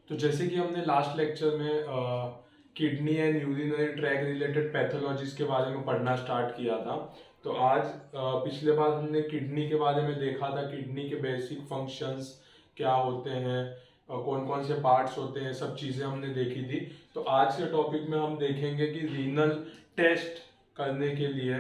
तो जैसे कि हमने लास्ट लेक्चर में kidney and urinary track related pathologies के बारे में पढ़ना स्टार्ट किया था। तो आज पिछले बार हमने किडनी के बारे में देखा था, किडनी के बेसिक फंक्शंस क्या होते हैं, कौन कौन से पार्ट्स होते हैं, सब चीज़ें हमने देखी थी। तो आज के टॉपिक में हम देखेंगे कि रीनल टेस्ट करने के लिए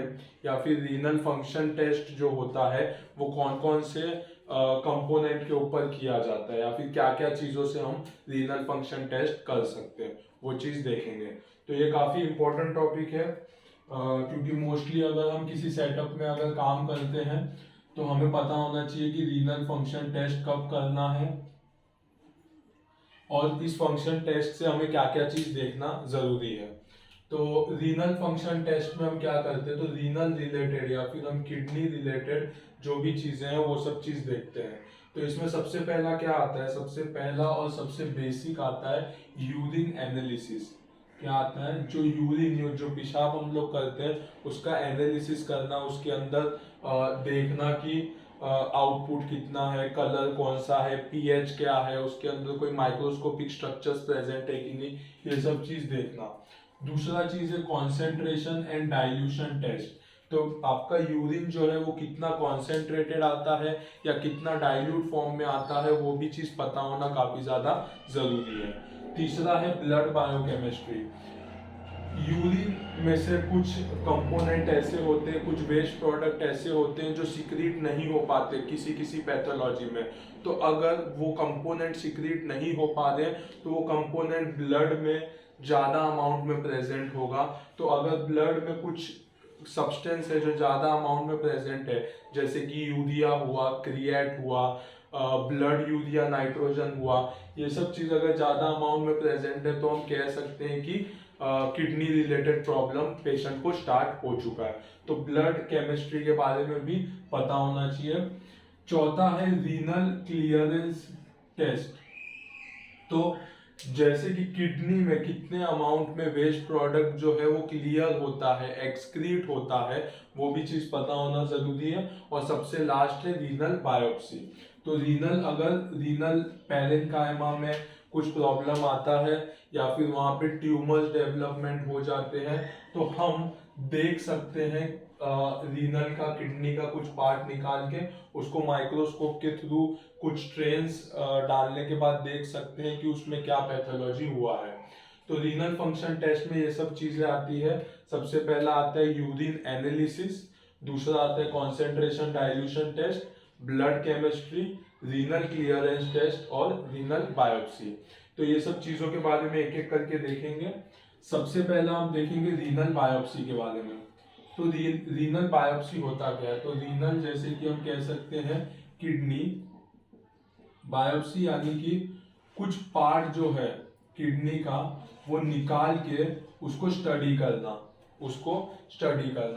या फिर रीनल फंक्शन टेस्ट जो होता है वो कौन कौन से कंपोनेंट के ऊपर किया जाता है या फिर क्या क्या चीज़ों से हम रीनल फंक्शन टेस्ट कर सकते हैं, वो चीज़ देखेंगे। तो ये काफ़ी इंपॉर्टेंट टॉपिक है क्योंकि मोस्टली अगर हम किसी सेटअप में अगर काम करते हैं तो हमें पता होना चाहिए कि रीनल फंक्शन टेस्ट कब करना है और इस फंक्शन टेस्ट से हमें क्या क्या चीज़ देखना ज़रूरी है। तो रीनल फंक्शन टेस्ट में हम क्या करते हैं, तो रीनल रिलेटेड या फिर हम किडनी रिलेटेड जो भी चीज़ें हैं वो सब चीज़ देखते हैं। तो इसमें सबसे पहला क्या आता है, सबसे पहला और सबसे बेसिक आता है यूरिन एनालिसिस। क्या आता है, जो यूरिन जो पेशाब हम लोग करते हैं उसका एनालिसिस करना, उसके अंदर देखना कि आउटपुट कितना है, कलर कौन सा है, पीएच क्या है, उसके अंदर कोई माइक्रोस्कोपिक स्ट्रक्चर्स प्रेजेंट है कि नहीं, ये सब चीज़ देखना। दूसरा चीज है कॉन्सेंट्रेशन एंड डाइल्यूशन टेस्ट। तो आपका यूरिन जो है वो कितना कॉन्सेंट्रेटेड आता है या कितना डाइल्यूट फॉर्म में आता है, वो भी चीज पता होना काफी ज्यादा जरूरी है। तीसरा है ब्लड बायोकेमिस्ट्री। यूरिन में से कुछ कंपोनेंट ऐसे होते हैं, कुछ वेस्ट प्रोडक्ट ऐसे होते हैं जो सिक्रीट नहीं हो पाते किसी किसी पैथोलॉजी में। तो अगर वो कंपोनेंट सिक्रीट नहीं हो पा रहे तो वो कंपोनेंट ब्लड में ज़्यादा अमाउंट में प्रेजेंट होगा। तो अगर ब्लड में कुछ सब्सटेंस है जो ज़्यादा अमाउंट में प्रेजेंट है, जैसे कि यूरिया हुआ, क्रिएट हुआ, ब्लड यूरिया नाइट्रोजन हुआ, ये सब चीज़ अगर ज़्यादा अमाउंट में प्रेजेंट है तो हम कह सकते हैं कि किडनी रिलेटेड प्रॉब्लम पेशेंट को स्टार्ट हो चुका है। तो ब्लड केमिस्ट्री के बारे में भी पता होना चाहिए। चौथा है रीनल क्लियरेंस टेस्ट। तो जैसे कि किडनी में कितने अमाउंट में वेस्ट प्रोडक्ट जो है वो क्लियर होता है, एक्सक्रीट होता है, वो भी चीज पता होना जरूरी है। और सबसे लास्ट है रीनल बायोप्सी। तो रीनल अगर रीनल पैरेन्काइमा में कुछ प्रॉब्लम आता है या फिर वहां पे ट्यूमर्स डेवलपमेंट हो जाते हैं तो हम देख सकते हैं रीनल का, किडनी का कुछ पार्ट निकाल के उसको माइक्रोस्कोप के थ्रू कुछ ट्रेन्स डालने के बाद देख सकते हैं कि उसमें क्या पैथोलॉजी हुआ है। तो रीनल फंक्शन टेस्ट में ये सब चीजें आती है। सबसे पहला आता है यूरिन एनालिसिस, दूसरा आता है concentration dilution test, blood chemistry, renal clearance test और रीनल बायोप्सी। तो ये सब चीजों के बारे में एक एक करके देखेंगे। सबसे पहला हम देखेंगे रीनल बायोप्सी के बारे में। तो रीनल बायोप्सी होता क्या है, तो रीनल जैसे कि हम कह सकते हैं किडनी बायोप्सी, यानी कि कुछ पार्ट जो है किडनी का वो निकाल के उसको स्टडी करना,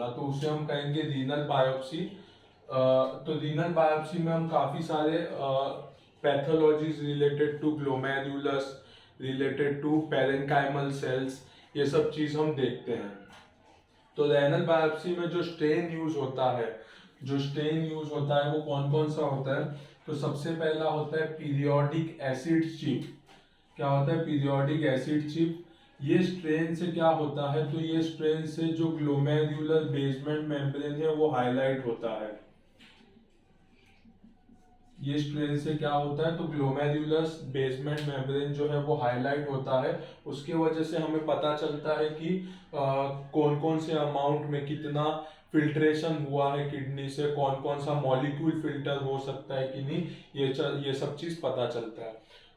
तो उसे हम कहेंगे रीनल बायोप्सी। तो रीनल बायोप्सी में हम काफी सारे pathologies related to glomerulus, related to parenchymal cells, ये सब चीज हम देखते हैं। तो रेनल बायोप्सी में जो स्टेन यूज होता है, वो कौन कौन सा होता है, तो सबसे पहला होता है पीरियोडिक एसिड चिप। क्या होता है पीरियोडिक एसिड चिप? ये स्ट्रेन से क्या होता है, तो ये स्ट्रेन से जो ग्लोमेरुलर बेसमेंट मेम्ब्रेन है वो हाईलाइट होता है। ये स्ट्रेन से क्या होता है, तो ग्लोमेरुलर बेसमेंट मेम्ब्रेन जो है वो हाईलाइट होता है। उसकी वजह से हमें पता चलता है कि कौन कौन से अमाउंट में कितना फिल्ट्रेशन हुआ है किडनी से, कौन कौन सा मॉलिक्यूल फिल्टर हो सकता है कि नहीं, ये सब चीज पता चलता है।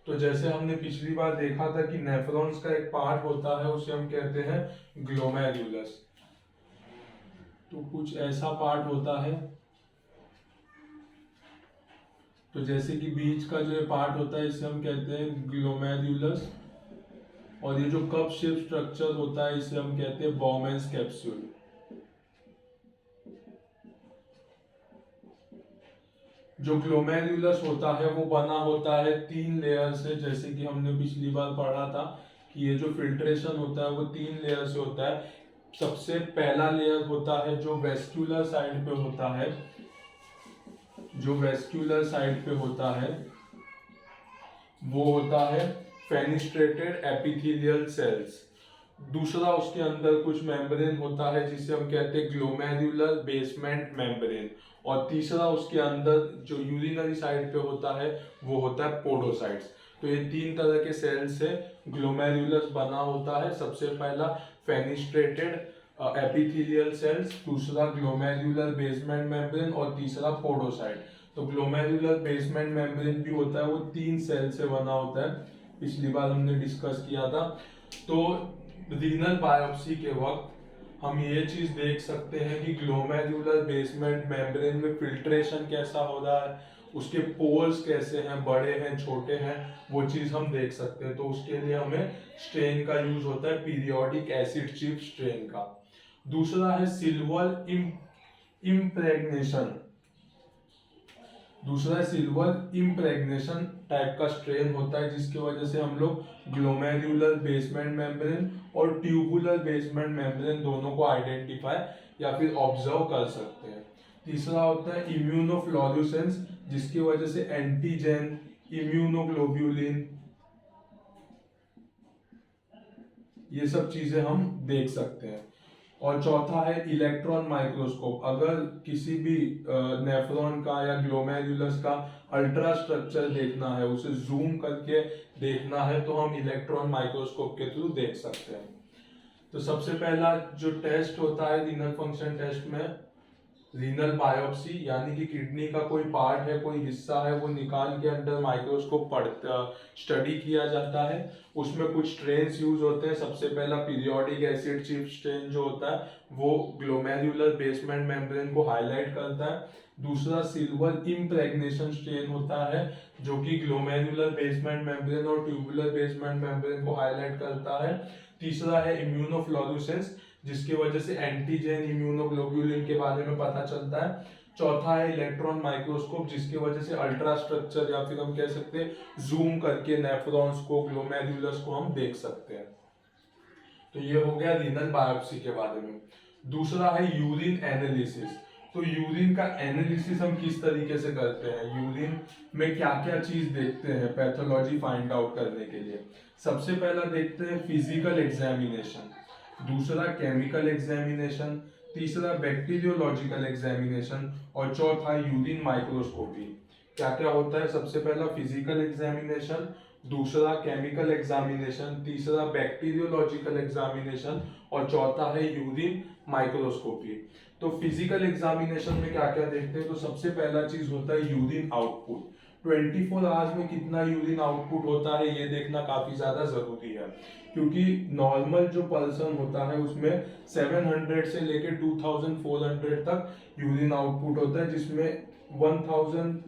तो जैसे हमने पिछली बार देखा था कि नेफ्रॉन्स का एक पार्ट होता है, उसे हम कहते हैं ग्लोमेरुलस। तो कुछ ऐसा पार्ट होता है, तो जैसे कि बीच का जो पार्ट होता है इसे हम कहते हैं ग्लोमेरुलस, और ये जो कप शेप स्ट्रक्चर होता है इसे हम कहते हैं बॉमेंस कैप्सूल। जो ग्लोमेरुलस होता है वो बना होता है 3 लेयर से, जैसे कि हमने पिछली बार पढ़ा था कि ये जो फिल्ट्रेशन होता है वो 3 लेयर से होता है। सबसे पहला लेयर होता है जो वेस्क्यूलर साइड पे होता है, वो होता है फेनिस्ट्रेटेड एपिथेलियल सेल्स। दूसरा उसके अंदर कुछ मेम्ब्रेन होता है जिसे हम कहते हैं ग्लोमेरुलर बेसमेंट मेम्ब्रेन। और तीसरा उसके अंदर जो यूरिनरी साइड पे होता है वो होता है पोडोसाइट्स। तो ये तीन तरह के सेल से ग्लोमेरुलस बना होता है। सबसे पहला फेनिस्ट्रेटेड एपिथेलियल सेल्स, दूसरा ग्लोमेरुलर बेसमेंट मेम्ब्रेन और तीसरा पोडोसाइट। तो ग्लोमेरुलर बेसमेंट मेम्ब्रेन भी होता है वो 3 सेल से बना होता है, पिछली बार हमने डिस्कस किया था। तो रीनल बायोप्सी के वक्त हम ये चीज देख सकते हैं कि ग्लोमेरुलर बेसमेंट मेम्ब्रेन में फिल्ट्रेशन कैसा हो रहा है, उसके पोर्स कैसे हैं, बड़े हैं छोटे हैं, वो चीज हम देख सकते हैं। तो उसके लिए हमें स्ट्रेन का यूज होता है पीरियोडिक एसिड चिप स्ट्रेन का। दूसरा है सिल्वर इम्प्रेग्नेशन। दूसरा सिल्वर इम्प्रेग्नेशन टाइप का स्ट्रेन होता है जिसकी वजह से हम लोग ग्लोमेरुलर बेसमेंट मेम्ब्रेन और ट्यूबुलर बेसमेंट मेम्ब्रेन दोनों को आइडेंटिफाई या फिर ऑब्जर्व कर सकते हैं। तीसरा होता है इम्यूनोफ्लोरेसेंस जिसकी वजह से एंटीजन, इम्यूनोग्लोब्यूलिन, ये सब चीजें हम देख सकते हैं। और चौथा है इलेक्ट्रॉन माइक्रोस्कोप। अगर किसी भी नेफ्रॉन का या ग्लोमेरुलस का अल्ट्रा स्ट्रक्चर देखना है, उसे जूम करके देखना है, तो हम इलेक्ट्रॉन माइक्रोस्कोप के थ्रू देख सकते हैं। तो सबसे पहला जो टेस्ट होता है रीनल फंक्शन टेस्ट में, रीनल बायोप्सी, यानी कि किडनी का कोई पार्ट है, कोई हिस्सा है, वो निकाल के अंडर माइक्रोस्कोप स्टडी किया जाता है। उसमें कुछ स्ट्रेन्स यूज होते हैं। सबसे पहला पीरियोडिक एसिड चिप स्ट्रेन जो होता है वो ग्लोमेरुलर बेसमेंट मेम्ब्रेन को हाईलाइट करता है। दूसरा सिल्वर इम्प्रेग्नेशन स्ट्रेन होता है जो कि ग्लोमेरुलर बेसमेंट मेम्ब्रेन और ट्यूबुलर बेसमेंट मेम्ब्रेन को हाईलाइट करता है। तीसरा है इम्यूनोफ्लोरेसेंस जिसकी वजह से एंटीजन, इम्यूनोग्लोब्यूलिन के बारे में पता चलता है। चौथा है इलेक्ट्रॉन माइक्रोस्कोप जिसकी वजह से अल्ट्रा स्ट्रक्चर या फिर हम कह सकते हैं जूम करके नेफ्रॉन्स को, ग्लोमेरुलस को हम देख सकते हैं। तो ये हो गया रीनल बायोप्सी के बारे में। दूसरा है यूरिन एनालिसिस। तो यूरिन का एनालिसिस हम किस तरीके से करते हैं, यूरिन में क्या क्या चीज देखते हैं पैथोलॉजी फाइंड आउट करने के लिए। सबसे पहला देखते हैं फिजिकल एग्जामिनेशन, दूसरा केमिकल एग्जामिनेशन, तीसरा बैक्टीरियोलॉजिकल एग्जामिनेशन और चौथा यूरिन माइक्रोस्कोपी। क्या क्या होता है, सबसे पहला फिजिकल एग्जामिनेशन, दूसरा केमिकल एग्जामिनेशन, तीसरा बैक्टीरियोलॉजिकल एग्जामिनेशन और चौथा है यूरिन माइक्रोस्कोपी। तो फिजिकल एग्जामिनेशन में क्या क्या देखते हैं, तो सबसे पहला चीज होता है यूरिन आउटपुट। 24 आवर्स में कितना यूरिन आउटपुट होता है ये देखना काफी ज्यादा जरूरी है, क्योंकि नॉर्मल जो पर्सन होता है उसमें 700 से लेके 2400 तक यूरिन आउटपुट होता है, जिसमें 1200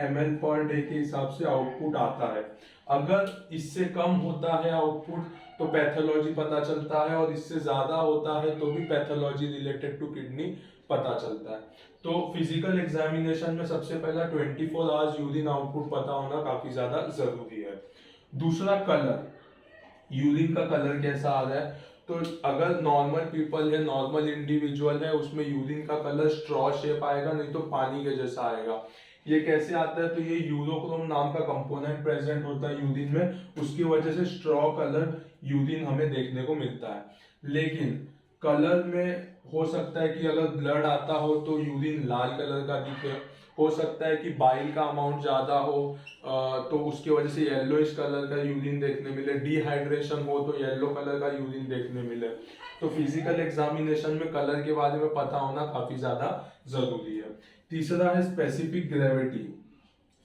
ml पर डे के हिसाब से आउटपुट आता है। अगर इससे कम होता है आउटपुट तो पैथोलॉजी पता चलता है, और इससे ज्यादा होता है तो भी पैथोलॉजी रिलेटेड टू किडनी पता चलता है। तो फिजिकल एग्जामिनेशन में सबसे पहला 24 आवर्स यूरिन आउटपुट पता होना काफी ज्यादा जरूरी है। दूसरा कलर, यूरिन का कलर कैसा आ रहा है। तो अगर नॉर्मल पीपल है, नॉर्मल इंडिविजुअल है, उसमें यूरिन का कलर स्ट्रॉ शेप आएगा, नहीं तो पानी के जैसा आएगा। ये कैसे आता है, तो ये यूरोक्रोम नाम का कंपोनेंट प्रेजेंट होता है यूरिन में, उसकी वजह से स्ट्रॉ कलर यूरिन हमें देखने को मिलता है। लेकिन कलर में हो सकता है कि अगर ब्लड आता हो तो यूरिन लाल कलर का दिखे, हो सकता है कि बाइल का अमाउंट ज्यादा हो तो उसकी वजह से येलोइश कलर का यूरिन देखने मिले, डिहाइड्रेशन हो तो येलो कलर का यूरिन देखने मिले। तो फिजिकल एग्जामिनेशन में कलर के बारे में पता होना काफी ज्यादा जरूरी है। तीसरा है स्पेसिफिक ग्रेविटी।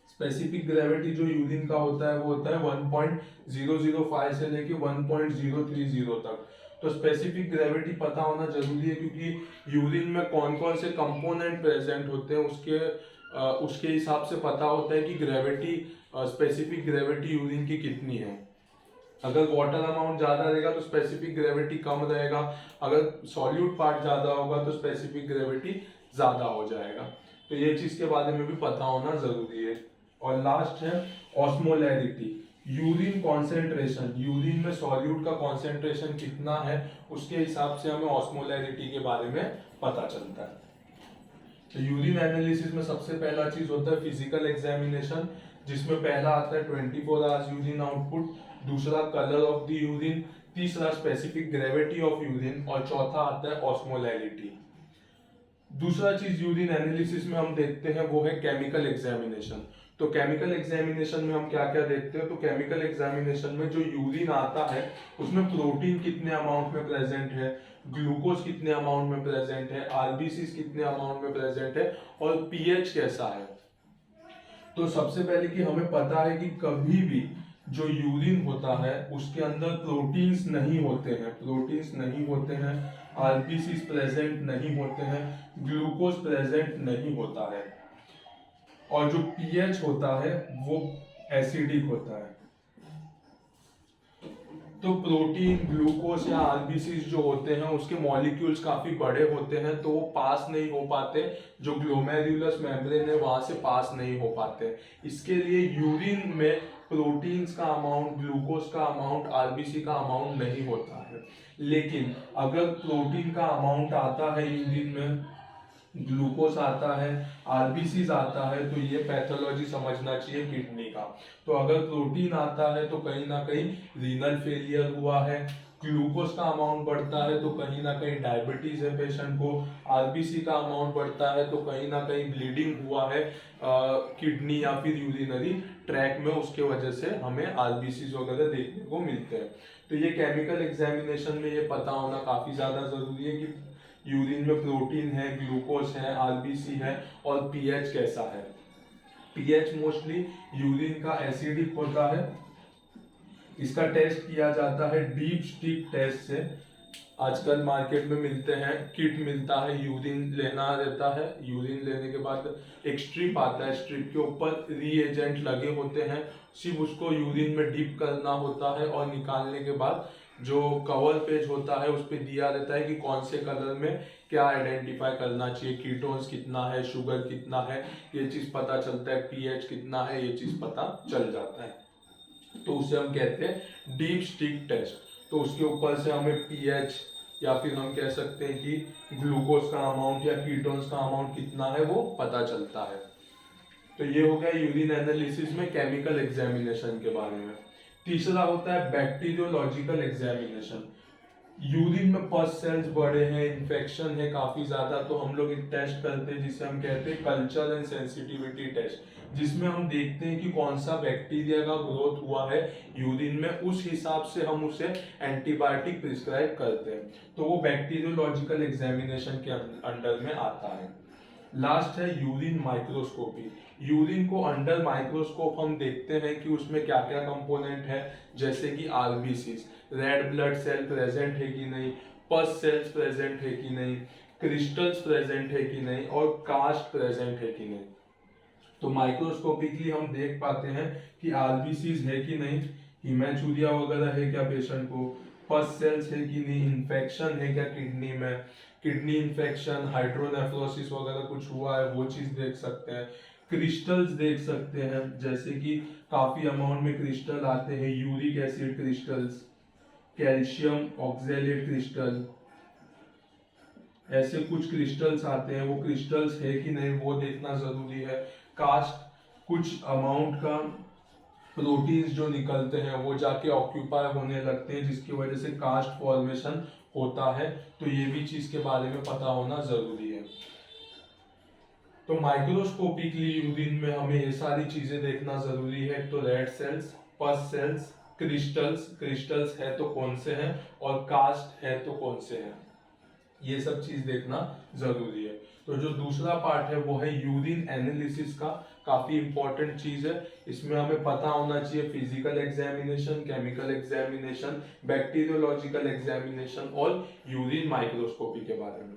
स्पेसिफिक ग्रेविटी जो यूरिन का होता है वो होता है 1.005 से लेके 1.030 तक। तो स्पेसिफिक ग्रेविटी पता होना जरूरी है, क्योंकि यूरिन में कौन कौन से कंपोनेंट प्रेजेंट होते हैं उसके हिसाब से पता होता है कि ग्रेविटी, स्पेसिफिक ग्रेविटी यूरिन की कितनी है। अगर वाटर अमाउंट ज्यादा रहेगा तो स्पेसिफिक ग्रेविटी कम रहेगा, अगर सॉल्यूट पार्ट ज्यादा होगा तो स्पेसिफिक ग्रेविटी ज्यादा हो जाएगा। तो ये चीज के बारे में भी पता होना जरूरी है। और लास्ट है ऑस्मोलैरिटी, यूरिन कॉन्सेंट्रेशन, यूरिन में सॉल्यूट का कॉन्सेंट्रेशन कितना है उसके हिसाब से हमें ऑस्मोलैरिटी के बारे में पता चलता है। तो यूरिन एनालिसिस में सबसे पहला चीज होता है फिजिकल एग्जामिनेशन, जिसमें पहला आता है 24 आवर्स यूरिन आउटपुट, दूसरा कलर ऑफ द यूरिन, तीसरा स्पेसिफिक ग्रेविटी ऑफ यूरिन और चौथा आता है ऑस्मोलैरिटी। दूसरा चीज यूरिन एनालिसिस में हम देखते हैं वो है केमिकल एग्जामिनेशन। तो केमिकल एग्जामिनेशन में हम क्या क्या देखते हैं, तो केमिकल एग्जामिनेशन में जो यूरिन आता है उसमें प्रोटीन कितने अमाउंट में प्रेजेंट है, ग्लूकोज कितने अमाउंट में प्रेजेंट है, आरबीसी कितने अमाउंट में प्रेजेंट है और पीएच कैसा है। तो सबसे पहले कि हमें पता है कि कभी भी जो यूरिन होता है उसके अंदर प्रोटीन्स नहीं होते हैं, प्रोटीन्स नहीं होते हैं, आरबीसी प्रेजेंट नहीं होते हैं, ग्लूकोज प्रेजेंट नहीं होता है और जो पीएच होता है वो एसिडिक होता है। तो प्रोटीन, ग्लूकोज या आरबीसी जो होते हैं उसके मॉलिक्यूल्स काफी बड़े होते हैं तो वो पास नहीं हो पाते, जो ग्लोमेरुलस मेम्ब्रेन है वहां से पास नहीं हो पाते। इसके लिए यूरिन में प्रोटीन्स का अमाउंट, ग्लूकोज का अमाउंट, आरबीसी का अमाउंट नहीं होता है। लेकिन अगर प्रोटीन का अमाउंट आता है यूरिन में, ग्लूकोज आता है, आरबीसीज आता है, तो ये पैथोलॉजी समझना चाहिए किडनी का। तो अगर प्रोटीन आता है तो कहीं ना कहीं रीनल फेलियर हुआ है, ग्लूकोज का अमाउंट बढ़ता है तो कहीं ना कहीं डायबिटीज है पेशेंट को, आरबीसी का अमाउंट बढ़ता है तो कहीं ना कहीं ब्लीडिंग हुआ है किडनी या फिर यूरिनरी ट्रैक में, उसके वजह से हमें आरबीसी वगैरह देखने को मिलते हैं। तो ये केमिकल एग्जामिनेशन में ये पता होना काफी ज्यादा जरूरी है कि यूरिन में प्रोटीन है, ग्लूकोज है, आरबीसी है और पीएच कैसा है। पीएच मोस्टली यूरिन का एसिडिक होता है। इसका टेस्ट किया जाता है डीप स्टिक टेस्ट से। आजकल मार्केट में मिलते हैं, किट मिलता है, यूरिन लेना रहता है, यूरिन लेने के बाद एक स्ट्रिप आता है, स्ट्रिप के ऊपर रीएजेंट लगे होते हैं, सिर्फ उसको यूरिन में डिप करना होता है और निकालने के बाद जो कवर पेज होता है उस पर दिया रहता है कि कौन से कलर में क्या आइडेंटिफाई करना चाहिए, कीटोन्स कितना है, शुगर कितना है, ये चीज पता चलता है, पीएच कितना है, ये चीज पता चल जाता है। तो उसे हम कहते हैं डीप स्टिक टेस्ट। तो उसके ऊपर से हमें पीएच या फिर हम कह सकते हैं कि ग्लूकोज का अमाउंट या कीटोन्स का अमाउंट कितना है वो पता चलता है। तो ये हो गया यूरिन एनालिसिस में केमिकल एग्जामिनेशन के बारे में। तीसरा होता है बैक्टीरियोलॉजिकल एग्जामिनेशन। यूरिन में पस सेल्स बड़े हैं, इन्फेक्शन है काफी ज्यादा, तो हम लोग एक टेस्ट करते हैं जिसे हम कहते हैं कल्चर एंड सेंसिटिविटी टेस्ट, जिसमें हम देखते हैं कि कौन सा बैक्टीरिया का ग्रोथ हुआ है यूरिन में, उस हिसाब से हम उसे एंटीबायोटिक प्रिस्क्राइब करते हैं। तो वो बैक्टीरियोलॉजिकल एग्जामिनेशन के अंडर में आता है। लास्ट है यूरिन माइक्रोस्कोपी। यूरिन को अंडर माइक्रोस्कोप हम देखते हैं कि उसमें क्या क्या कंपोनेंट है, जैसे कि RBC, red blood cell present है कि नहीं, पस सेल्स प्रेजेंट है कि नहीं, क्रिस्टल्स प्रेजेंट है कि नहीं और कास्ट प्रेजेंट है कि नहीं। तो माइक्रोस्कोपिकली हम देख पाते हैं कि आरबीसी है कि नहीं, हीमोचूरिया वगैरह है क्या पेशेंट को, पस सेल्स है कि नहीं, इन्फेक्शन है क्या किडनी में, किडनी इन्फेक्शन, हाइड्रोनेफ्रोसिस वगैरह कुछ हुआ है वो चीज देख सकते हैं। क्रिस्टल्स देख सकते हैं, जैसे कि काफी अमाउंट में क्रिस्टल आते हैं, uric acid crystals, calcium oxalate crystal, ऐसे कुछ क्रिस्टल्स आते हैं, वो क्रिस्टल्स है कि नहीं वो देखना जरूरी है। कास्ट, कुछ अमाउंट का प्रोटीन्स जो निकलते हैं वो जाके ऑक्यूपाई होने लगते हैं जिसकी वजह से कास्ट फॉर्मेशन होता है, तो ये भी चीज के बारे में पता होना जरूरी है। तो माइक्रोस्कोपिकली यूरिन में हमें ये सारी चीजें देखना जरूरी है। तो रेड सेल्स, पस सेल्स, क्रिस्टल्स, क्रिस्टल्स है तो कौन से हैं और कास्ट है तो कौन से हैं, ये सब चीज देखना जरूरी है। तो जो दूसरा पार्ट है वो है यूरिन एनालिसिस का, काफी इंपॉर्टेंट चीज है। इसमें हमें पता होना चाहिए physical examination, chemical examination, bacteriological examination और यूरिन माइक्रोस्कोपी के बारे में।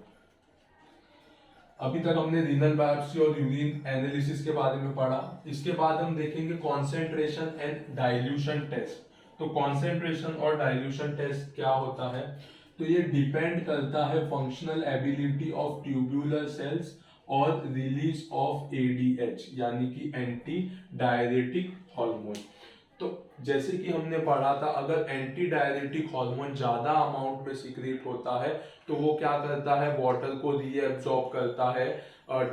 अभी तक हमने रीनल बायोप्सी और यूरिन एनालिसिस के बारे में पढ़ा। इसके बाद हम देखेंगे कॉन्सेंट्रेशन एंड डाइल्यूशन टेस्ट। तो कॉन्सेंट्रेशन और डाइल्यूशन टेस्ट क्या होता है, तो ये डिपेंड करता है functional ability of tubular cells और रिलीज ऑफ एडीएच यानी कि एंटी डायरेटिक हार्मोन। तो जैसे कि हमने पढ़ा था, अगर एंटी डायरेटिक हार्मोन ज्यादा अमाउंट में सीक्रेट होता है तो वो क्या करता है, वाटर को रीएब्सॉर्ब करता है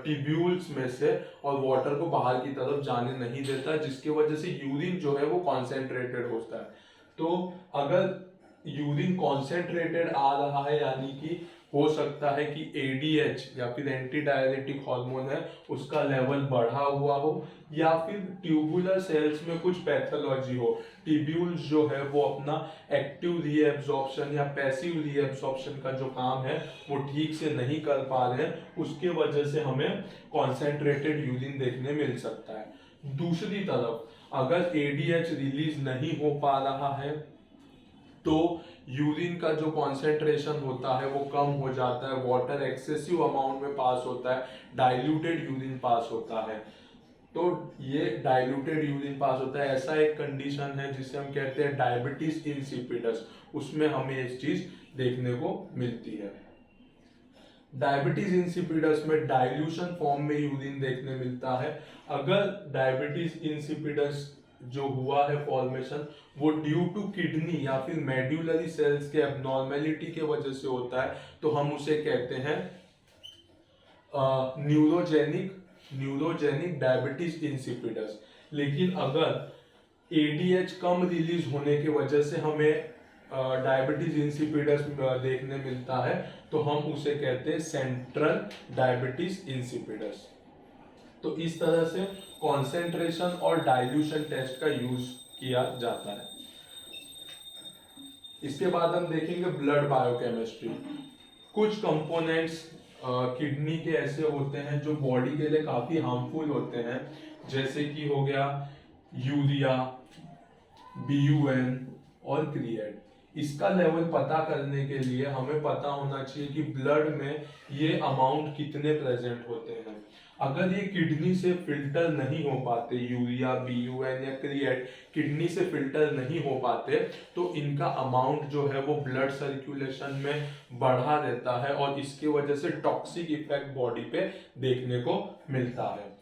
टिब्यूल्स में से और वाटर को बाहर की तरफ जाने नहीं देता, जिसकी वजह से यूरिन जो है वो कॉन्सेंट्रेटेड होता है। तो अगर यूरिन कॉन्सेंट्रेटेड आ रहा है, यानी कि हो सकता है कि एडीएच या फिर एंटी डायरेटिक हार्मोन है उसका लेवल बढ़ा हुआ हो, या फिर ट्यूबुलर सेल्स में कुछ पैथोलॉजी हो, टिब्यूल्स जो है वो अपना एक्टिव रीएब्सॉर्प्शन या पैसिव रीएब्सॉर्प्शन का जो काम है वो ठीक से नहीं कर पा रहे हैं, उसके वजह से हमें कॉन्सेंट्रेटेड यूरिन देखने मिल सकता है। दूसरी तरफ अगर एडीएच रिलीज नहीं हो पा रहा है तो यूरिन का जो कॉन्सेंट्रेशन होता है वो कम हो जाता है, वाटर एक्सेसिव अमाउंट में पास होता है, डाइल्यूटेड यूरिन पास होता है। तो ये डाइल्यूटेड यूरिन पास होता है, ऐसा एक कंडीशन है जिसे हम कहते हैं डायबिटीज इंसिपिडस, उसमें हमें इस चीज देखने को मिलती है। डायबिटीज इंसिपिडस में डाइल्यूशन फॉर्म में यूरिन देखने मिलता है। अगर डायबिटीज इंसिपिडस जो हुआ है फॉर्मेशन वो ड्यू टू किडनी या फिर मेड्यूलरी सेल्स के एबनॉर्मेलिटी के वजह से होता है तो हम उसे कहते हैं न्यूरोजेनिक डायबिटीज इंसिपिडस। लेकिन अगर एडीएच कम रिलीज होने की वजह से हमें डायबिटीज इंसिपिडस देखने मिलता है तो हम उसे कहते हैं सेंट्रल डायबिटीज इंसिपिडस। तो इस तरह से कॉन्सेंट्रेशन और डाइल्यूशन टेस्ट का यूज किया जाता है। इसके बाद हम देखेंगे ब्लड बायोकेमिस्ट्री। कुछ कंपोनेंट्स किडनी के ऐसे होते हैं जो बॉडी के लिए काफी हार्मफुल होते हैं, जैसे कि हो गया यूरिया, बीयूएन और क्रिएट। इसका लेवल पता करने के लिए हमें पता होना चाहिए कि ब्लड में ये अमाउंट कितने प्रेजेंट होते हैं। अगर ये किडनी से फिल्टर नहीं हो पाते, यूरिया, बीयूएन या क्रिएट किडनी से फिल्टर नहीं हो पाते तो इनका अमाउंट जो है वो ब्लड सर्कुलेशन में बढ़ा रहता है और इसकी वजह से टॉक्सिक इफेक्ट बॉडी पे देखने को मिलता है।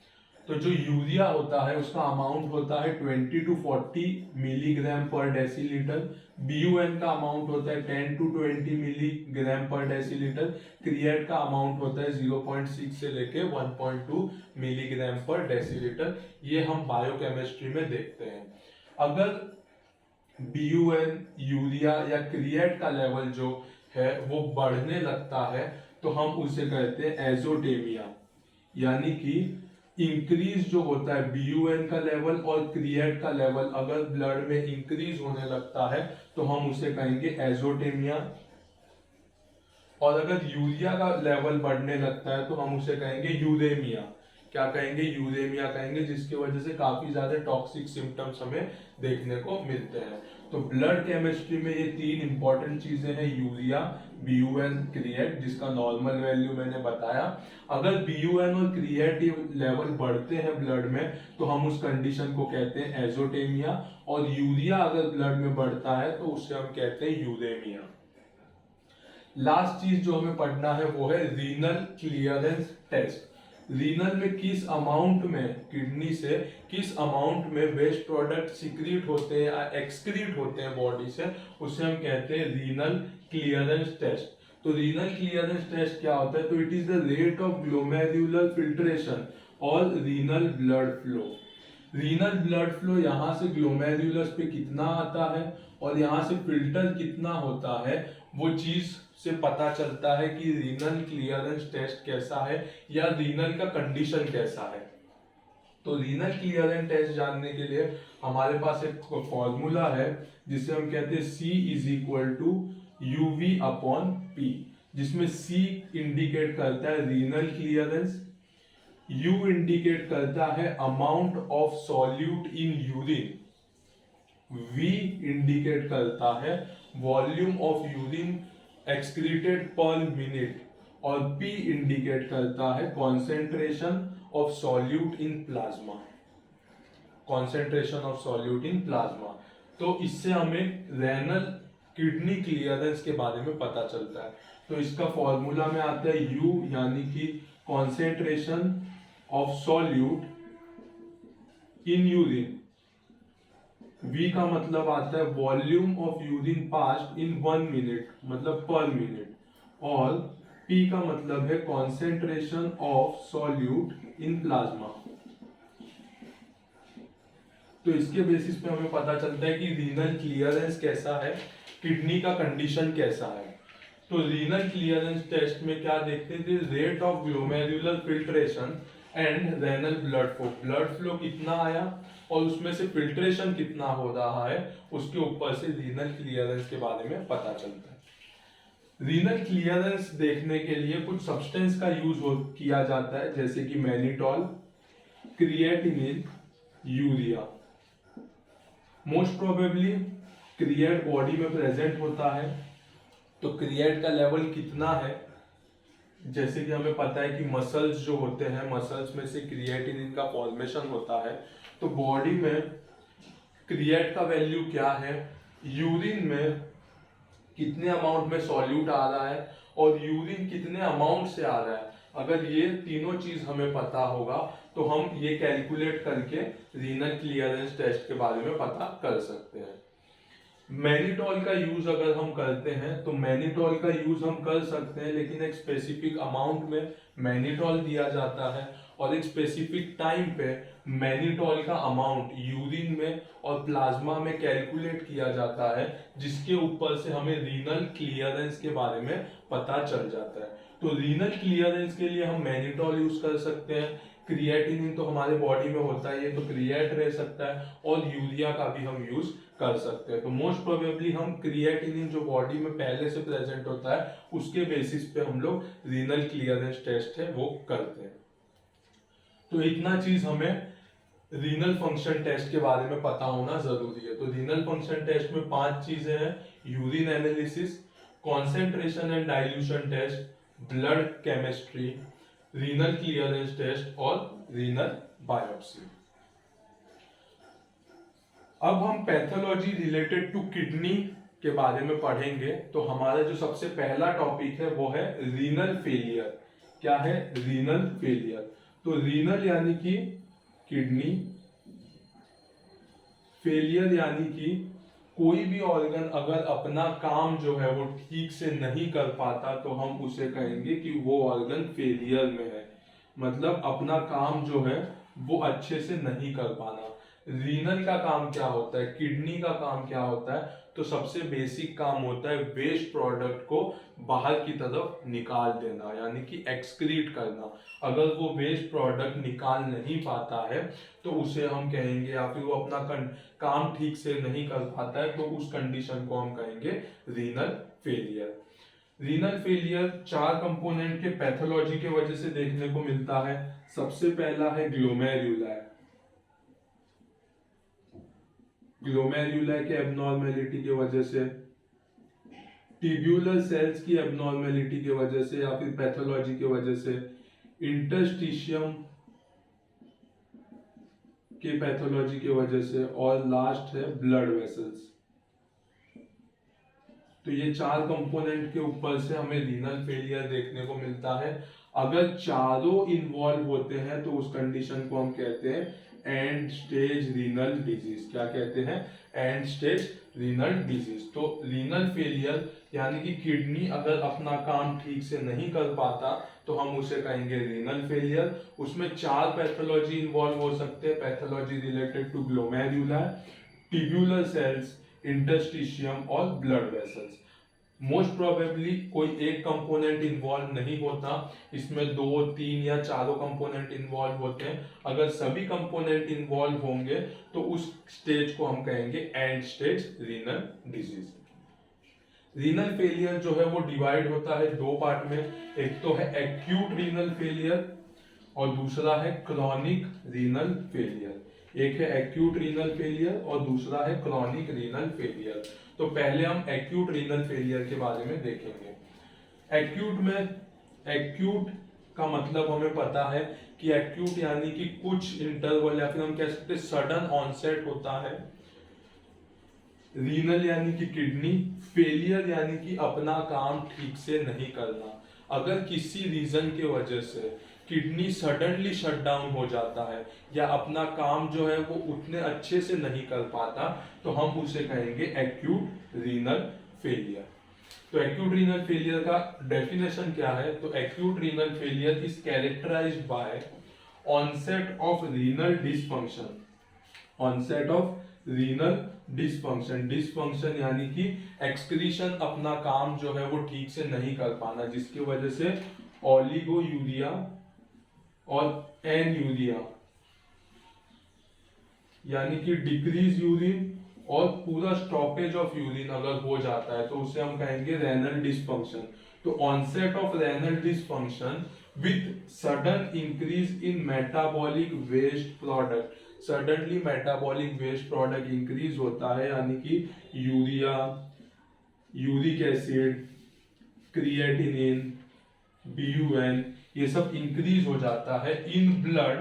तो जो यूरिया होता है उसका अमाउंट होता है 20 to 40 मिलीग्राम पर डेसीलीटर, बीयूएन का अमाउंट होता है 10 to 20 मिलीग्राम पर डेसीलीटर, क्रिएट का अमाउंट होता है 0.6 से लेके 1.2 मिलीग्राम पर डेसीलीटर। ये हम बायोकेमिस्ट्री में देखते हैं। अगर बीयूएन, यूरिया या क्रिएट का लेवल जो है वो बढ़ने लगता है तो हम उसे कहते हैं एजोटेमिया, यानी कि इंक्रीज जो होता है बीयूएन का लेवल और क्रिएट का लेवल अगर ब्लड में इंक्रीज होने लगता है तो हम उसे कहेंगे एजोटेमिया। और अगर यूरिया का लेवल बढ़ने लगता है तो हम उसे कहेंगे यूरेमिया। क्या कहेंगे? यूरेमिया कहेंगे, जिसकी वजह से काफी ज्यादा टॉक्सिक सिम्टम्स हमें देखने को मिलते हैं। तो ब्लड केमिस्ट्री में ये तीन इंपॉर्टेंट चीजें हैं, यूरिया, बीयूएन, क्रिएट, जिसका नॉर्मल वैल्यू मैंने बताया। अगर बीयूएन और क्रिएट लेवल बढ़ते हैं ब्लड में तो हम उस कंडीशन को कहते हैं एजोटेमिया, और यूरिया अगर ब्लड में बढ़ता है तो उसे हम कहते हैं यूरेमिया। लास्ट चीज जो हमें पढ़ना है वो है रीनल क्लियरेंस टेस्ट। रीनल में किस अमाउंट में किडनी से किस अमाउंट में वेस्ट प्रोडक्ट सिक्रीट होते हैं या एक्सक्रीट होते हैं बॉडी से, उसे हम कहते हैं रीनल क्लियरेंस टेस्ट। तो रीनल क्लियरेंस टेस्ट क्या होता है? तो it is the rate of glomerular filtration और renal blood flow. Renal blood flow यहाँ से ग्लोमेरुलस पे कितना आता है और यहाँ से फिल्टर कितना होता है, वो चीज से पता चलता है कि रीनल क्लियरेंस टेस्ट कैसा है या रीनल का कंडीशन कैसा है। तो रीनल क्लियरेंस टेस्ट जानने के लिए हमारे पास एक फॉर्मूला है जिसे हम कहते हैं C is equal to UV upon P, जिसमें C इंडिकेट करता है रीनल क्लियरेंस, U इंडिकेट करता है amount of solute in urine, V indicate करता है volume of urine excreted per minute, और P इंडिकेट करता है concentration of solute in plasma, concentration of solute in plasma. तो इससे हमें रेनल किडनी क्लियरेंस के बारे में पता चलता है। तो इसका फॉर्मूला में आता है U, यानी कि concentration of solute in urine V का मतलब आता है volume of urine passed in 1 minute, मतलब पर मिनट, और P का मतलब है concentration of solute in plasma. तो इसके बेसिस पे हमें पता चलता है कि रीनल क्लियरेंस कैसा है, किडनी का कंडीशन कैसा है। तो रीनल क्लियरेंस टेस्ट में क्या देखते थे, rate of glomerular filtration and renal blood flow कितना आया और उसमें से फिल्ट्रेशन कितना हो रहा है, उसके ऊपर से रीनल क्लियरेंस के बारे में पता चलता है। रीनल क्लियरेंस देखने के लिए कुछ सब्सटेंस का यूज किया जाता है, जैसे कि mannitol, creatinine, urea. Most probably create body में प्रेजेंट होता है, तो क्रिएट का लेवल कितना है, जैसे कि हमें पता है कि मसल्स जो होते हैं, मसल्स में से क्रिएटिनिन का फॉर्मेशन होता है, तो बॉडी में क्रिएट का वैल्यू क्या है, यूरिन में कितने अमाउंट में सॉल्यूट आ रहा है और यूरिन कितने अमाउंट से आ रहा है। अगर ये तीनों चीज हमें पता होगा तो हम ये कैलकुलेट करके रीनल क्लियरेंस टेस्ट के बारे में पता कर सकते हैं। मैनिटॉल का यूज अगर हम करते हैं तो मैनिटॉल का यूज हम कर सकते हैं, लेकिन एक स्पेसिफिक अमाउंट में मैनिटॉल दिया जाता है और एक स्पेसिफिक टाइम पे मैनिटॉल का अमाउंट यूरिन में और प्लाज्मा में कैलकुलेट किया जाता है, जिसके ऊपर से हमें रीनल क्लियरेंस के बारे में पता चल जाता है। तो रीनल क्लियरेंस के लिए हम मैनिटॉल यूज कर सकते हैं, क्रिएटिनिन तो हमारे बॉडी में होता है, तो क्रिएट रह सकता है, और यूरिया का भी हम यूज कर सकते हैं। तो मोस्ट प्रोबेबली हम क्रिएटिनिन जो बॉडी में पहले से प्रेजेंट होता है उसके बेसिस पे हम लोग रीनल क्लियरेंस टेस्ट है वो करते हैं। तो इतना चीज हमें रीनल फंक्शन टेस्ट के बारे में पता होना जरूरी है। तो रीनल फंक्शन टेस्ट में 5 चीजें हैं, urine analysis, concentration and dilution test, blood chemistry, renal clearance test और रीनल बायोप्सी। अब हम पैथोलॉजी रिलेटेड टू किडनी के बारे में पढ़ेंगे। तो हमारा जो सबसे पहला टॉपिक है वो है रीनल फेलियर। क्या है? Renal failure. तो रीनल यानी कि किडनी, फेलियर यानी कि कोई भी ऑर्गन अगर अपना काम जो है वो ठीक से नहीं कर पाता तो हम उसे कहेंगे कि वो ऑर्गन फेलियर में है, मतलब अपना काम जो है वो अच्छे से नहीं कर पाना। रीनल का काम क्या होता है, किडनी का काम क्या होता है? तो सबसे बेसिक काम होता है वेस्ट प्रोडक्ट को बाहर की तरफ निकाल देना, यानी कि एक्सक्रीट करना। अगर वो वेस्ट प्रोडक्ट निकाल नहीं पाता है तो उसे हम कहेंगे, या फिर वो अपना काम ठीक से नहीं कर पाता है तो उस कंडीशन को हम कहेंगे renal failure. Renal failure 4 component के पैथोलॉजी के वजह से देखने को मिलता है। सबसे पहला है ग्लोमेरुला। ग्लोमेरुला के एबनॉर्मेलिटी की वजह से, ट्यूब्यूलर सेल्स की एबनॉर्मेलिटी की वजह से या फिर पैथोलॉजी की वजह से, इंटरस्टिशियम के पैथोलॉजी की वजह से, और लास्ट है ब्लड वेसल्स। तो ये 4 कंपोनेंट के ऊपर से हमें रीनल फेलियर देखने को मिलता है। अगर चारों इन्वॉल्व होते हैं तो उस कंडीशन को हम कहते हैं एंड स्टेज रीनल डिजीज। क्या कहते हैं? And stage renal disease. तो रीनल फेलियर यानी कि किडनी अगर अपना काम ठीक से नहीं कर पाता तो हम उसे कहेंगे रीनल फेलियर। उसमें 4 पैथोलॉजी इन्वॉल्व हो सकते हैं, pathology related to glomerula, tubular cells, interstitium और ब्लड वेसल्स। मोस्ट प्रोबेबली कोई एक कंपोनेंट इन्वॉल्व नहीं होता, इसमें 2, 3 या चारों कंपोनेंट इन्वॉल्व होते हैं। अगर सभी कंपोनेंट इन्वॉल्व होंगे तो उस स्टेज को हम कहेंगे and stage renal disease. Renal failure जो है वो डिवाइड होता है 2 पार्ट में। एक तो है एक्यूट रीनल फेलियर और दूसरा है क्रॉनिक रीनल फेलियर। एक है एक्यूट रीनल फेलियर और दूसरा है क्रॉनिक रीनल फेलियर। तो पहले हम एक्यूट रीनल फेलियर के बारे में देखेंगे। एक्यूट का मतलब हमें पता है कि एक्यूट यानी कि कुछ इंटरवल या फिर हम कह सकते हैं सडन ऑनसेट होता है। रीनल यानी कि किडनी, फेलियर यानी कि अपना काम ठीक से नहीं करना। अगर किसी रीजन के वजह से किडनी सडनली शट डाउन हो जाता है या अपना काम जो है वो उतने अच्छे से नहीं कर पाता, तो हम उसे कहेंगे एक्यूट रीनल फेलियर। तो एक्यूट रीनल फेलियर का डेफिनेशन क्या है? तो acute renal failure is characterised by onset of renal dysfunction. Onset of renal dysfunction, dysfunction यानी कि एक्सक्रीशन अपना काम जो है वो ठीक से नहीं कर पाना, जिसकी वजह से ओलिगोयूरिया और एनयूरिया यानी कि डिक्रीज यूरिन और पूरा स्टॉपेज ऑफ यूरिन अगर हो जाता है तो उसे हम कहेंगे रेनल डिसफंक्शन। तो onset of renal dysfunction with sudden increase in metabolic waste product, suddenly metabolic waste product increase होता है, यानी कि urea, uric acid, creatinine, BUN, ये सब इंक्रीज हो जाता है in blood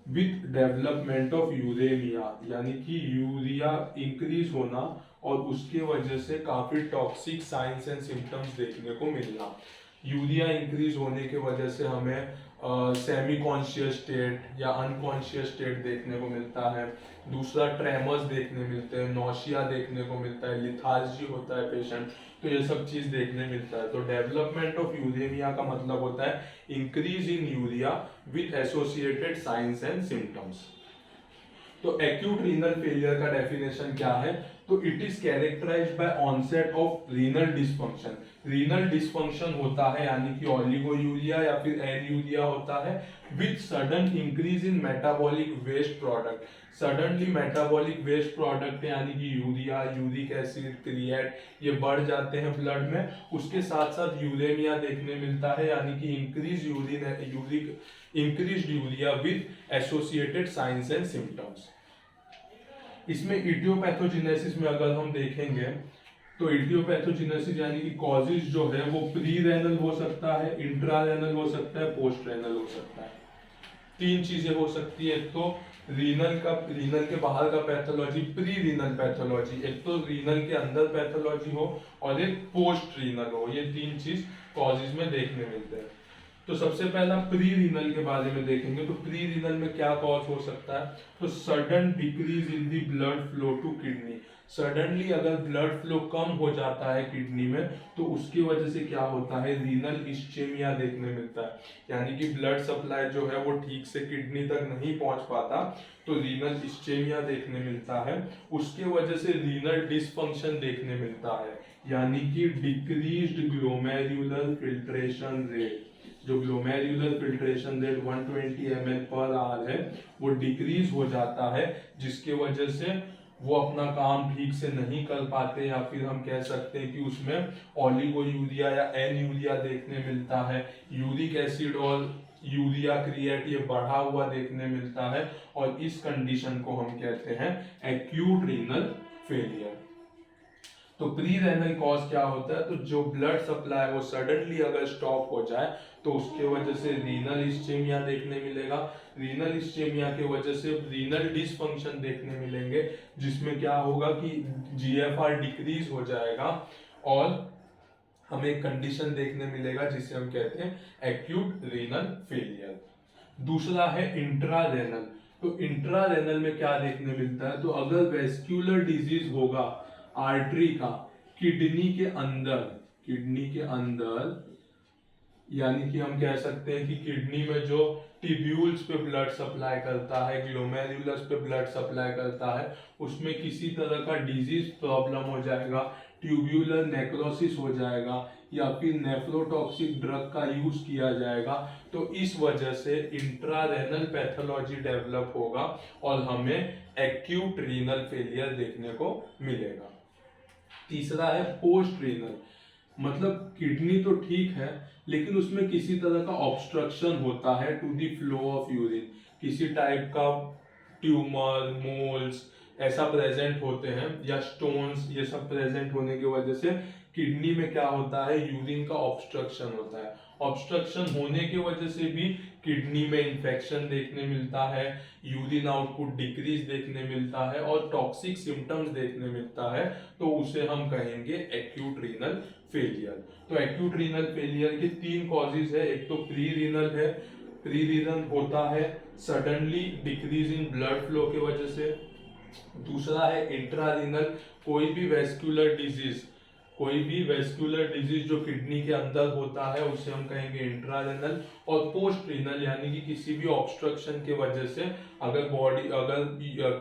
with development of uraemia, यानी कि यूरिया इंक्रीज होना और उसके वजह से काफी टॉक्सिक साइंस एंड सिम्टम्स देखने को मिलना। यूरिया इंक्रीज होने की वजह से हमें सेमी कॉन्शियस स्टेट या अनकॉन्शियस स्टेट देखने को मिलता है। दूसरा ट्रेमर्स देखने मिलते हैं, नौशिया देखने को मिलता है, लिथार्जी होता है पेशेंट, तो ये सब चीज देखने मिलता है। तो डेवलपमेंट ऑफ यूरेमिया का मतलब होता है increase in urea with associated signs and symptoms. तो एक्यूट रीनल फेलियर का डेफिनेशन क्या है? तो it is characterised by onset of renal dysfunction. Renal dysfunction होता है यानी कि ओलिगोयूरिया या फिर एनयूरिया होता है with sudden increase in metabolic waste product. Suddenly metabolic waste product यानी कि यूरिया, यूरिक एसिड, क्रिएट, ये बढ़ जाते हैं ब्लड में। उसके साथ साथ यूरेमिया देखने मिलता है यानी कि increase urea with associated signs and symptoms. इसमें इडियोपैथोजेनेसिस में अगर हम देखेंगे तो इडियोपैथोजेनेसिस यानी कि कॉजेज जो है वो प्री रेनल हो सकता है, इंट्रा रेनल हो सकता है, पोस्ट रेनल हो सकता है। तीन चीजें हो सकती है, एक तो रीनल के बाहर का पैथोलॉजी, प्री रीनल पैथोलॉजी, एक तो रीनल के अंदर पैथोलॉजी हो और एक पोस्ट रीनल हो। ये तीन चीज कॉजेज में देखने मिलते हैं। तो सबसे पहला प्री रीनल के बारे में देखेंगे। तो प्री रीनल में क्या कॉज हो सकता है? तो sudden decrease in the blood flow to kidney. Suddenly अगर ब्लड फ्लो कम हो जाता है किडनी में तो उसकी वजह से क्या होता है? रीनल इस्चेमिया देखने मिलता है, यानी कि ब्लड सप्लाई जो है वो ठीक से किडनी तक नहीं पहुंच पाता, तो रीनल इस्चेमिया देखने मिलता है। उसके वजह से रीनल डिसफंक्शन देखने मिलता है, यानी कि डिक्रीज्ड ग्लोमेरुलर फिल्ट्रेशन रेट। जो glomerular filtration rate 120 ml per hour है वो डिक्रीज हो जाता है, जिसके वजह से वो अपना काम ठीक से नहीं कर पाते, या फिर हम कह सकते हैं कि उसमें ओलिगोयूरिया या एनयूरिया देखने मिलता है। यूरिक एसिड और यूरिया क्रिएट ये बढ़ा हुआ देखने मिलता है, और इस कंडीशन को हम कहते हैं एक्यूट रीनल फेलियर। तो प्री रेनल कॉज क्या होता है? तो जो ब्लड सप्लाई वो सडनली अगर स्टॉप हो जाए तो उसके वजह से रीनल इस्चेमिया देखने मिलेगा। रीनल इस्चेमिया के वजह से रीनल डिसफंक्शन देखने मिलेंगे, जिसमें क्या होगा कि GFR डिक्रीज हो जाएगा और हमें एक कंडीशन देखने मिलेगा जिसे हम कहते हैं एक्यूट रीनल फेलियर। दूसरा है इंट्रा रेनल। तो इंट्रा रेनल में क्या देखने मिलता है? तो अगर वेस्क्यूलर डिजीज होगा आर्टरी का किडनी के अंदर, यानी कि हम कह सकते हैं कि किडनी में जो टिब्यूल्स पे ब्लड सप्लाई करता है, ग्लोमेरुलस पे ब्लड सप्लाई करता है, उसमें किसी तरह का डिजीज प्रॉब्लम हो जाएगा, ट्यूब्यूलर नेक्रोसिस हो जाएगा, या फिर नेफ्रोटॉक्सिक ड्रग का यूज किया जाएगा, तो इस वजह से इंट्रारेनल पैथोलॉजी डेवलप होगा और हमें एक्यूट रीनल फेलियर देखने को मिलेगा। तीसरा है पोस्ट रीनल, मतलब किडनी तो ठीक है लेकिन उसमें किसी तरह का ऑब्स्ट्रक्शन होता है to the flow of urine, किसी टाइप का ट्यूमर, मोल्स ऐसा प्रेजेंट होते हैं, या स्टोन्स, ये सब प्रेजेंट होने की वजह से किडनी में क्या होता है, यूरिन का ऑब्स्ट्रक्शन होता है। ऑब्स्ट्रक्शन होने की वजह से भी किडनी में इंफेक्शन देखने मिलता है, यूरिन आउटपुट डिक्रीज देखने मिलता है और टॉक्सिक सिम्टम्स देखने मिलता है, तो उसे हम कहेंगे एक्यूट रीनल फेलियर। तो एक्यूट रीनल फेलियर के 3 कॉजेज है। एक तो प्री रीनल है, प्री रीनल होता है suddenly decrease in blood flow की वजह से। दूसरा है इंट्रारीनल, कोई भी वेस्कुलर डिजीज जो किडनी के अंदर होता है उसे हम कहेंगे इंट्रारेनल। और पोस्ट रीनल यानी कि किसी भी ऑब्स्ट्रक्शन की वजह से अगर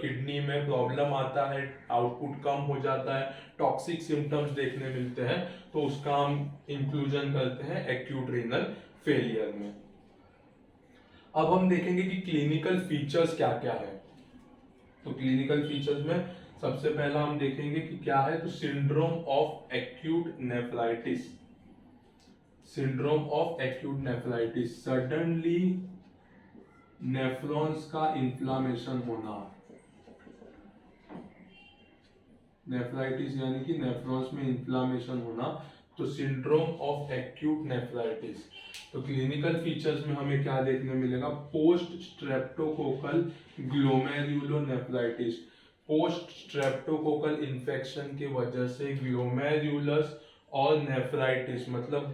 किडनी में प्रॉब्लम आता है, आउटपुट कम हो जाता है, टॉक्सिक सिम्टम्स देखने मिलते हैं, तो उसका हम इंक्लूजन करते हैं एक्यूट रीनल फेलियर में। अब हम देखेंगे कि क्लिनिकल फीचर्स क्या क्या है। तो क्लिनिकल फीचर्स में सबसे पहला हम देखेंगे कि क्या है, तो syndrome of acute nephritis. Syndrome of acute nephritis, suddenly nephrons का इन्फ्लामेशन होना। नेफ्राइटिस यानी कि नेफ्रॉन्स में इन्फ्लामेशन होना, तो सिंड्रोम ऑफ एक्यूट नेफ्राइटिस। तो क्लिनिकल फीचर्स में हमें क्या देखने मिलेगा, post streptococcal glomerulonephritis. Post streptococcal infection की वजह से ग्लोमेरुलस और नेफ्राइटिस मतलब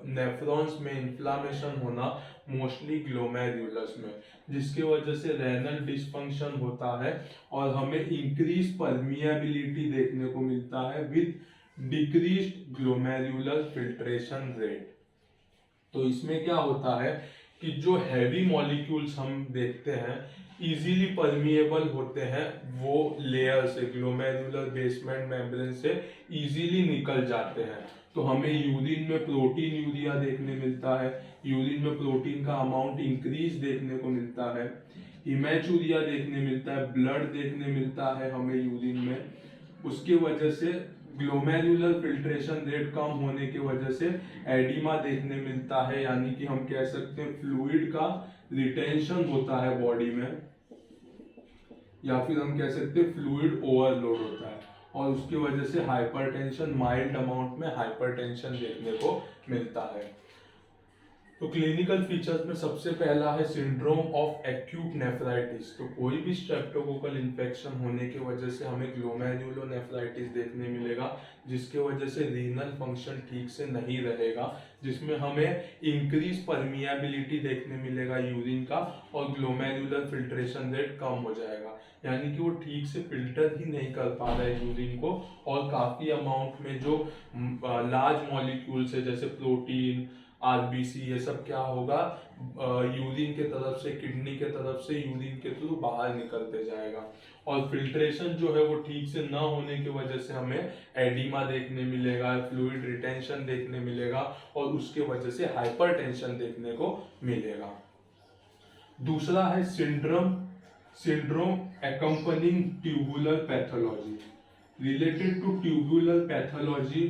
नेफ्रॉन्स में इन्फ्लामेशन होना, मोस्टली ग्लोमेरुलस में, जिसकी वजह से रेनल डिसफंक्शन होता है और हमें इंक्रीज परमिएबिलिटी देखने को मिलता है with decreased glomerular filtration rate. तो इसमें क्या होता है कि जो हैवी मॉलिक्यूल्स हम देखते हैं इजीली परमिएबल होते हैं, वो लेयर से, ग्लोमेरुलर बेसमेंट मेम्ब्रेन से इजीली निकल जाते हैं। तो हमें यूरिन में प्रोटीन यूरिया देखने मिलता है, यूरिन में प्रोटीन का अमाउंट इंक्रीज देखने को मिलता है, इमेचुरिया देखने मिलता है, ब्लड देखने मिलता है हमें यूरिन में। उसकी वजह से ग्लोमेरुलर फिल्ट्रेशन रेट कम होने की वजह से एडिमा देखने मिलता है, यानी कि हम कह सकते हैं फ्लूइड का रिटेंशन होता है बॉडी में, या फिर हम कह सकते हैं फ्लूइड ओवरलोड होता है, और उसकी वजह से हाइपरटेंशन, माइल्ड अमाउंट में हाइपरटेंशन देखने को मिलता है। तो क्लिनिकल फीचर्स में सबसे पहला है सिंड्रोम ऑफ एक्यूट नेफ्राइटिस। तो कोई भी स्ट्रेप्टोकोकल इन्फेक्शन होने की वजह से हमें ग्लोमेरुलोनेफ्राइटिस देखने मिलेगा, जिसके वजह से रीनल फंक्शन ठीक से नहीं रहेगा, जिसमें हमें इंक्रीज परमिएबिलिटी देखने मिलेगा यूरिन का, और ग्लोमेरुलर फिल्ट्रेशन रेट कम हो जाएगा, यानी कि वो ठीक से फिल्टर ही नहीं कर पा रहा है यूरिन को, और काफी अमाउंट में जो लार्ज मॉलिक्यूल्स है जैसे प्रोटीन, आरबीसी, ये सब क्या होगा, यूरिन के तरफ से, किडनी के तरफ से यूरिन के थ्रू बाहर निकलते जाएगा, और फिल्ट्रेशन जो है वो ठीक से ना होने की वजह से हमें एडिमा देखने मिलेगा, फ्लूइड रिटेंशन देखने मिलेगा, और उसके वजह से हाइपरटेंशन देखने को मिलेगा। दूसरा है syndrome accompanying tubular pathology. Related to tubular pathology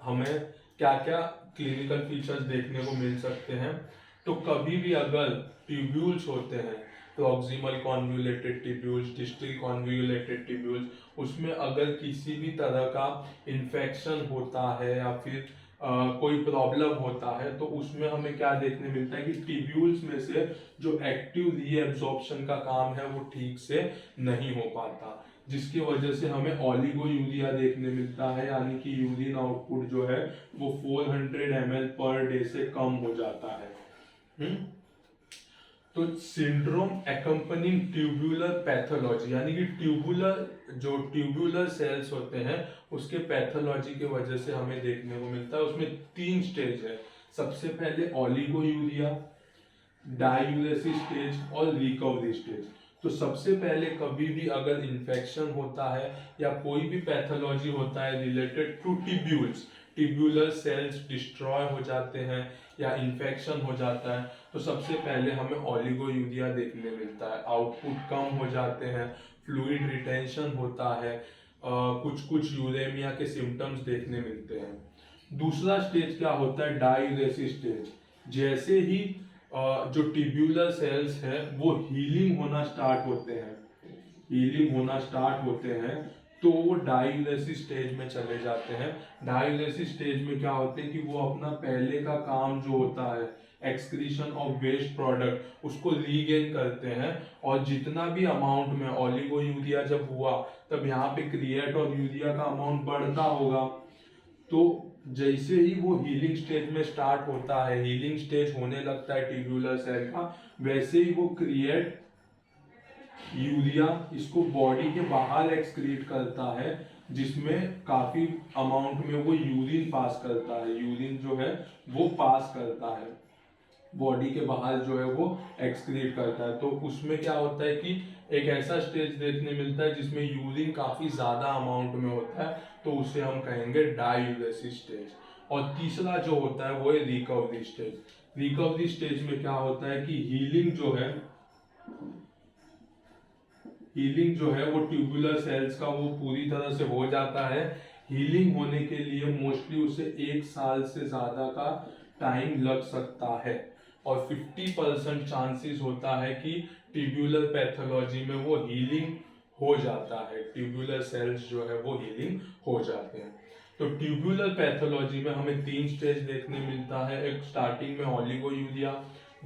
हमें क्या क्या क्लिनिकल फीचर्स देखने को मिल सकते हैं। तो कभी भी अगर ट्यूब्यूल्स होते हैं, proximal convoluted tubules, distal convoluted tubules, उसमें अगर किसी भी तरह का इन्फेक्शन होता है या फिर कोई प्रॉब्लम होता है, तो उसमें हमें क्या देखने मिलता है कि ट्यूब्यूल्स में से जो एक्टिव रीएब्जॉर्प्शन का काम है वो ठीक से नहीं हो पाता, जिसकी वजह से हमें ओलिगोयूरिया देखने मिलता है, यानी कि यूरिन आउटपुट जो है वो 400 ml पर डे से कम हो जाता है। तो सिंड्रोम एक्कम्पनिंग ट्यूबुलर पैथोलॉजी, यानी कि ट्यूबुलर सेल्स होते हैं उसके पैथोलॉजी की वजह से हमें देखने को मिलता है। उसमें 3 स्टेज है। सबसे पहले ओलिगोयूरिया, डायूरेसिस स्टेज और रिकवरी स्टेज। तो सबसे पहले कभी भी अगर इन्फेक्शन होता है या कोई भी पैथोलॉजी होता है related to tubules, tubular cells destroy हो जाते हैं या इन्फेक्शन हो जाता है, तो सबसे पहले हमें ओलिगोयूरिया देखने मिलता है, आउटपुट कम हो जाते हैं, फ्लूइड रिटेंशन होता है, कुछ यूरेमिया के सिम्टम्स देखने मिलते हैं। दूसरा स्टेज क्या होता है, डायूरेसिस स्टेज। जैसे ही जो ट्यूबुलर सेल्स हैं वो हीलिंग होना स्टार्ट होते हैं, तो वो डाययूरेसिस स्टेज में चले जाते हैं। डाययूरेसिस स्टेज में क्या होते हैं कि वो अपना पहले का काम जो होता है एक्सक्रीशन ऑफ वेस्ट प्रोडक्ट उसको रीगेन करते हैं, और जितना भी अमाउंट में ओलिगो यूरिया जब हुआ तब यहाँ पे क्रिएट और यूरिया का अमाउंट बढ़ता होगा। तो जैसे ही वो हीलिंग स्टेज में स्टार्ट होता है, हीलिंग स्टेज होने लगता है ट्यूबुलर सेल का, वैसे ही वो क्रिएट यूरिया इसको बॉडी के बाहर एक्सक्रीट करता है, जिसमें काफी अमाउंट में वो यूरिन पास करता है। यूरिन जो है वो पास करता है बॉडी के बाहर, जो है वो एक्सक्रीट करता है। तो उसमें क्या होता है कि एक ऐसा स्टेज देखने मिलता है जिसमें यूरिन काफी ज्यादा अमाउंट में होता है, तो उसे हम कहेंगे डाययूरेसिस स्टेज। और तीसरा जो होता है वो है रिकवरी स्टेज। रिकवरी स्टेज में क्या होता है कि हीलिंग जो है वो ट्यूबुलर सेल्स का वो पूरी तरह से हो जाता है। हीलिंग होने के लिए मोस्टली उसे 1 साल से ज्यादा का टाइम लग सकता है, और 50% चांसेस होता है कि ट्यूबुलर पैथोलॉजी में वो हीलिंग हो जाता है, ट्यूबुलर सेल्स जो है वो हीलिंग हो जाते हैं। तो ट्यूबुलर पैथोलॉजी में हमें 3 स्टेज देखने मिलता है, एक स्टार्टिंग में ओलिगोयूरिया,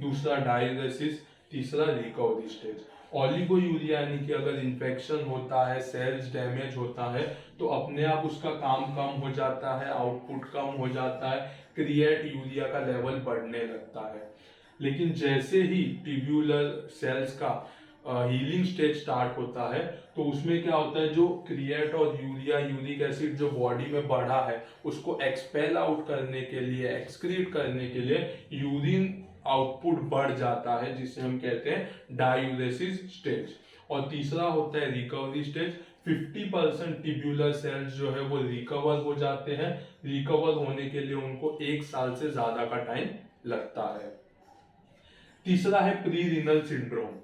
दूसरा डाययूरेसिस, तीसरा रिकवरी स्टेज। ओलिगोयूरिया यानी कि अगर इन्फेक्शन होता है, सेल्स डैमेज होता है, तो अपने आप उसका काम कम हो जाता है, आउटपुट कम हो जाता है, क्रिएट यूरिया का लेवल बढ़ने लगता है। लेकिन जैसे ही ट्यूबुलर सेल्स का हीलिंग स्टेज स्टार्ट होता है, तो उसमें क्या होता है, जो क्रिएट और यूरिया, यूरिक एसिड जो बॉडी में बढ़ा है उसको एक्सपेल आउट करने के लिए, एक्सक्रीट करने के लिए यूरिन आउटपुट बढ़ जाता है, जिसे हम कहते हैं डाययूरेसिस स्टेज। और तीसरा होता है रिकवरी स्टेज। 50% ट्यूबुलर सेल्स जो है वो रिकवर हो जाते हैं। रिकवर होने के लिए उनको 1 साल से ज्यादा का टाइम लगता है। तीसरा है प्री रीनल सिंड्रोम।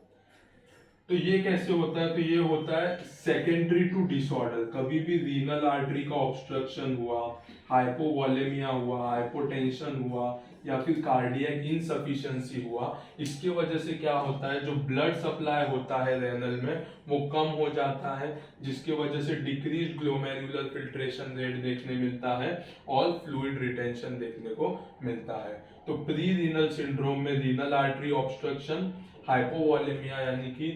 तो ये कैसे होता है, तो ये होता है सेकेंडरी टू डिसऑर्डर। कभी भी रीनल आर्टरी का ऑब्स्ट्रक्शन हुआ, हाइपोवोलेमिया हुआ, हाइपोटेंशन हुआ, या फिर कार्डियक इनसफिशिएंसी हुआ, इसकी वजह से क्या होता है, जो ब्लड सप्लाई होता है रेनल में वो कम हो जाता है, जिसकी वजह से डिक्रीज ग्लोमेरुलर फिल्ट्रेशन रेट देखने मिलता है और फ्लूइड रिटेंशन देखने को मिलता है। तो प्री रीनल सिंड्रोम में रीनल आर्टरी ऑब्स्ट्रक्शन, हाइपोवोलेमिया यानी कि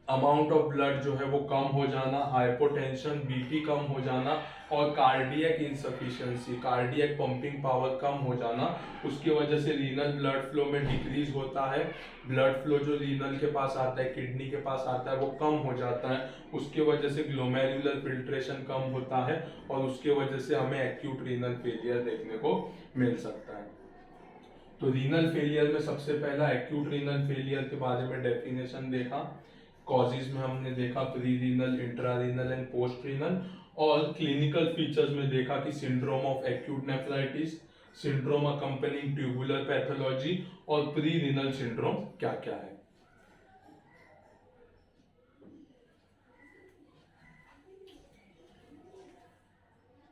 अमाउंट ऑफ ब्लड जो है वो कम हो जाना, हाइपोटेंशन, बीपी कम हो जाना, और cardiac insufficiency, cardiac pumping power कम हो जाना, उसकी वजह से रीनल ब्लड फ्लो में डिक्रीज होता है। ब्लड फ्लो जो रीनल के पास आता है, किडनी के पास आता है, वो कम हो जाता है, उसकी वजह से ग्लोमेरुलर फिल्ट्रेशन कम होता है, और उसके वजह से हमें एक्यूट रीनल फेलियर देखने को मिल सकता है। तो रीनल फेलियर में सबसे पहला एक्यूट रीनल फेलियर के बारे में डेफिनेशन देखा, कॉजेज में हमने देखा pre renal, intra renal and post renal, और क्लिनिकल फीचर्स में देखा कि syndrome of acute nephritis, syndrome accompanying tubular pathology, और प्री रीनल सिंड्रोम क्या क्या है।